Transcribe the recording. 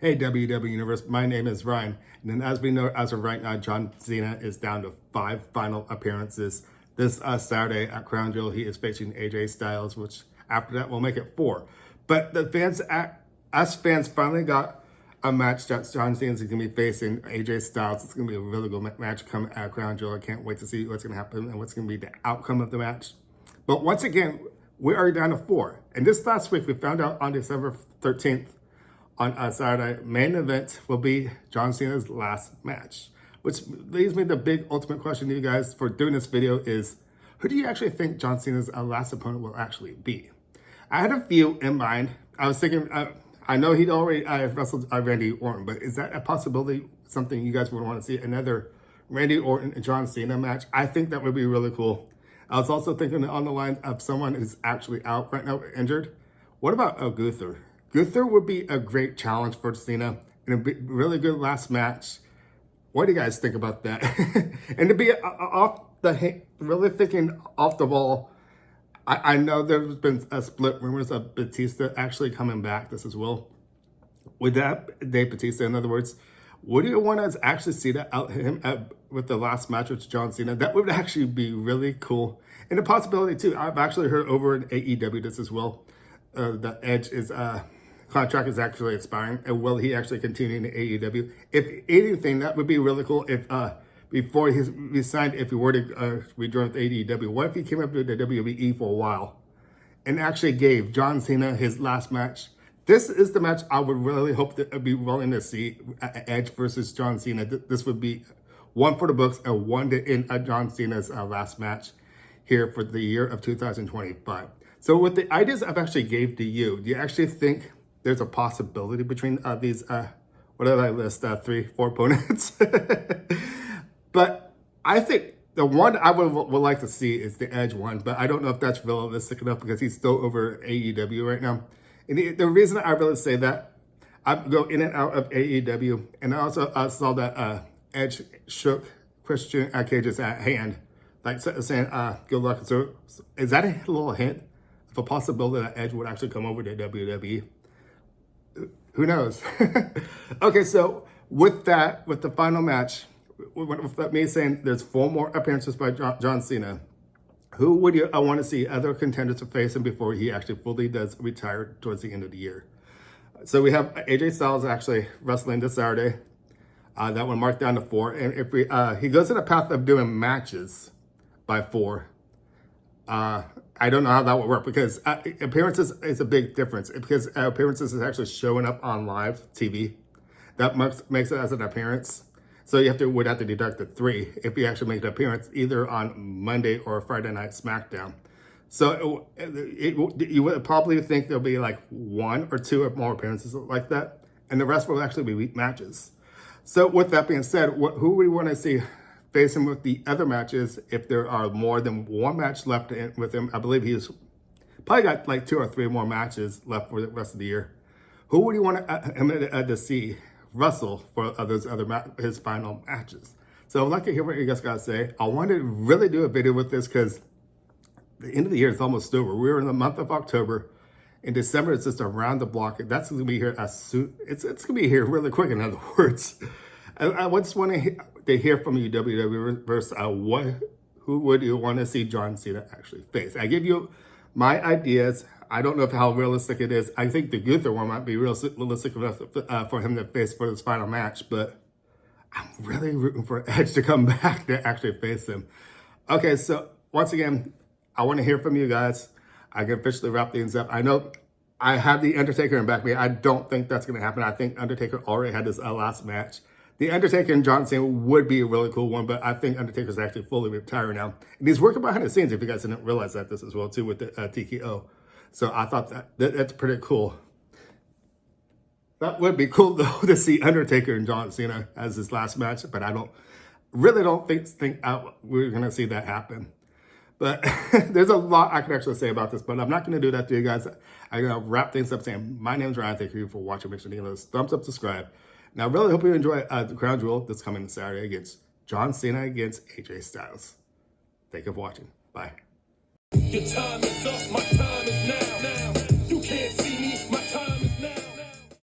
Hey WWE Universe, my name is Ryan, and then as we know, as of right now, John Cena is down to 5 final appearances. This Saturday at Crown Jewel, he is facing AJ Styles, which after that will make it 4. But the fans, us fans, finally got a match that John Cena is going to be facing AJ Styles. It's going to be a really good match coming at Crown Jewel. I can't wait to see what's going to happen and what's going to be the outcome of the match. But once again, we are down to 4. And this last week, we found out on December 13th, on Saturday, main event will be John Cena's last match. Which leads me to the big ultimate question to you guys for doing this video is, who do you actually think John Cena's last opponent will actually be? I had a few in mind. I was thinking, I know he'd already wrestled Randy Orton, but is that a possibility, something you guys would want to see? Another Randy Orton and John Cena match? I think that would be really cool. I was also thinking on the line of someone who's actually out right now, injured. What about Gunther? Gunther would be a great challenge for Cena and a really good last match. What do you guys think about that? And to be really thinking off the ball, I know there's been a split rumors of Batista actually coming back this as well. Would that Dave Batista, in other words, would you want to actually see that with the last match with John Cena? That would actually be really cool. And a possibility too, I've actually heard over in AEW this as well. The Edge is contract is actually expiring, and will he actually continue in the AEW? If anything, that would be really cool. If before he signed, if he were to rejoin with AEW, what if he came up to the WWE for a while and actually gave John Cena his last match? This is the match I would really hope to be willing to see, Edge versus John Cena. This would be one for the books and one to end John Cena's last match here for the year of 2025. So with the ideas I've actually gave to you, do you actually think there's a possibility between these, what did I list, 3, 4 opponents? But I think the one I would like to see is the Edge one, but I don't know if that's realistic enough because he's still over AEW right now. And the reason I really say that, I go in and out of AEW, and I also saw that Edge shook Christian Cage's hand, like saying, good luck. So is that a little hint of a possibility that Edge would actually come over to WWE? Who knows? Okay, so with that, with the final match, with me saying there's 4 more appearances by John Cena, who would I want to see other contenders to face him before he actually fully does retire towards the end of the year? So we have AJ Styles actually wrestling this Saturday. That one marked down to 4. And if he goes in a path of doing matches by 4, I don't know how that would work because appearances is a big difference because appearances is actually showing up on live TV. That makes it as an appearance. So you would have to deduct the 3 if you actually make an appearance either on Monday or Friday Night SmackDown. So you would probably think there'll be like 1 or 2 or more appearances like that, and the rest will actually be week matches. So with that being said, who we want to see face him with the other matches if there are more than 1 match left with him? I believe he's probably got like 2 or 3 more matches left for the rest of the year. Who would you want him to see wrestle for his final matches? So I'd like to hear what you guys got to say. I want to really do a video with this because the end of the year is almost over. We're in the month of October. In December, it's just around the block. That's going to be here as soon. It's going to be here really quick, in other words. I just want to hear from you, WWE versus who would you want to see John Cena actually face? I give you my ideas. I don't know how realistic it is. I think the Gunther one might be realistic enough for him to face for his final match, but I'm really rooting for Edge to come back to actually face him. Okay, so once again, I want to hear from you guys. I can officially wrap things up. I know I have the Undertaker in back me. I don't think that's going to happen. I think Undertaker already had his last match. The Undertaker and John Cena would be a really cool one, but I think Undertaker's actually fully retired now. And he's working behind the scenes, if you guys didn't realize that, this as well, too, with the TKO. So I thought that's pretty cool. That would be cool, though, to see Undertaker and John Cena as his last match, but I really don't think we're going to see that happen. But there's a lot I can actually say about this, but I'm not going to do that to you guys. I'm going to wrap things up saying, my name's Ryan. Thank you for watching. Make sure to give us a thumbs up, subscribe. Now, I really hope you enjoy the Crown Jewel this coming Saturday against John Cena against AJ Styles. Thank you for watching. Bye. Your time is up, my time.